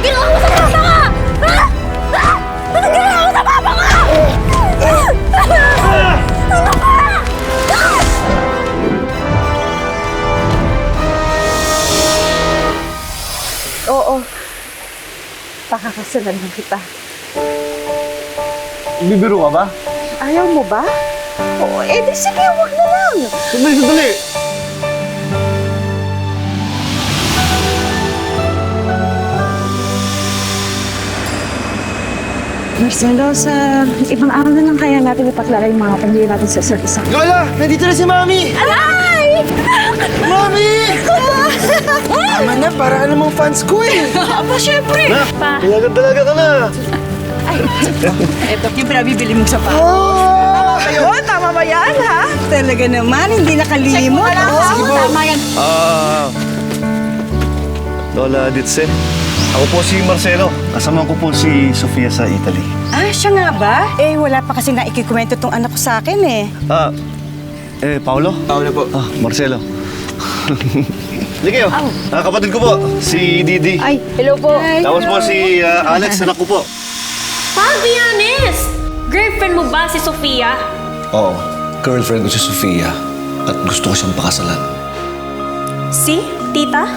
ginawa mo sa papa ka? Ha? Ha? Ano ginawa mo sa papa ka? Ano ka? Oo. Pakakasalan mo kita. Bibiro ka ba? Ayaw mo ba? Oo, di sige, wag na lang. Sandali! Marcelo, sa ibang araw na lang kaya natin ipaklaro yung mga pamilya natin sa isa't isa. Lola! Nandito na si Mami! Aray! Mami! Tama na, para ka namang fans ko eh! Aba, syempre! Pa! Talaga ka na! Ito yung pinabibili mong sapatos. Oh! Oh, tama ba yan, ha? Talaga naman, hindi nakalimot. Sige po. Tama yan. Lola Ditse, ako po si Marcelo. Kasama ko po si Sofia sa Italy. Ah, siya nga ba? Eh, wala pa kasi na ikikwento tong anak ko sa akin, eh. Paolo? Paolo po. Marcelo. Hindi kayo. Kapatid ko po, si Didi. Ay, hello po. Tapos po si Alex, anak ko po. Paul, be honest! Girlfriend mo ba si Sofia? Oo, girlfriend ko si Sofia at gusto ko siyang pakasalan. Si? Tita?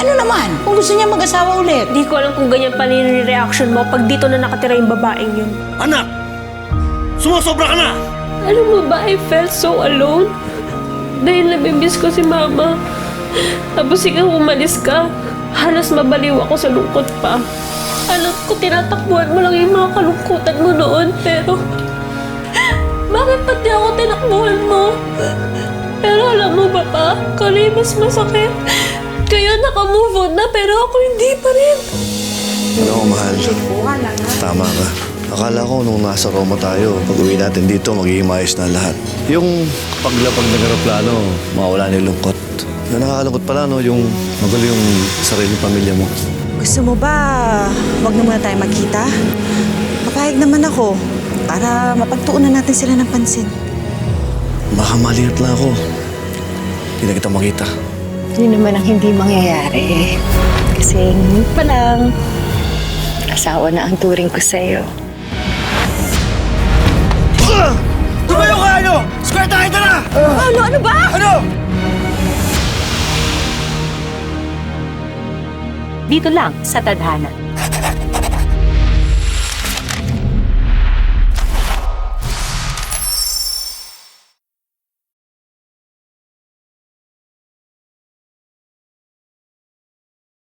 Ano naman? Kung gusto niya mag-asawa ulit. Di ko alam kung ganyan pa rin yung reaction mo pag dito na nakatira yung babaeng yun. Anak! Sumusobra ka na! Alam mo ba, I felt so alone. Dahil nabibis ko si Mama. Tapos ikaw umalis ka. Halos mabaliw ako sa lungkot pa. Alam ko, tinatakbuhan mo lang yung mga kalungkutan mo noon, pero... Bakit pati ako tinakbuhan mo? Pero alam mo ba pa, kali mas masakit. Kaya naka-move on na, pero ako hindi pa rin. Ano, mahal? Tama ka. Akala ko nung nasa Roma tayo, pag uwi natin dito, magiging maayos na lahat. Yung paglapag ng aeroplano, mawala na yung lungkot. Na nakakalungkot pala, no? Yung magulo yung sariling pamilya mo. Gusto mo ba, wag na muna tayo magkita? Papayag naman ako para mapagtuunan natin sila ng pansin. Baka maliit lang ako. Hindi na kita makita. Yun naman ang hindi mangyayari. Kasi ngayon pa lang, asawa na ang turing ko sa'yo. Tumayo ka, ano? Square tayo na! Ano ba? Ano? Dito lang sa Tadhana.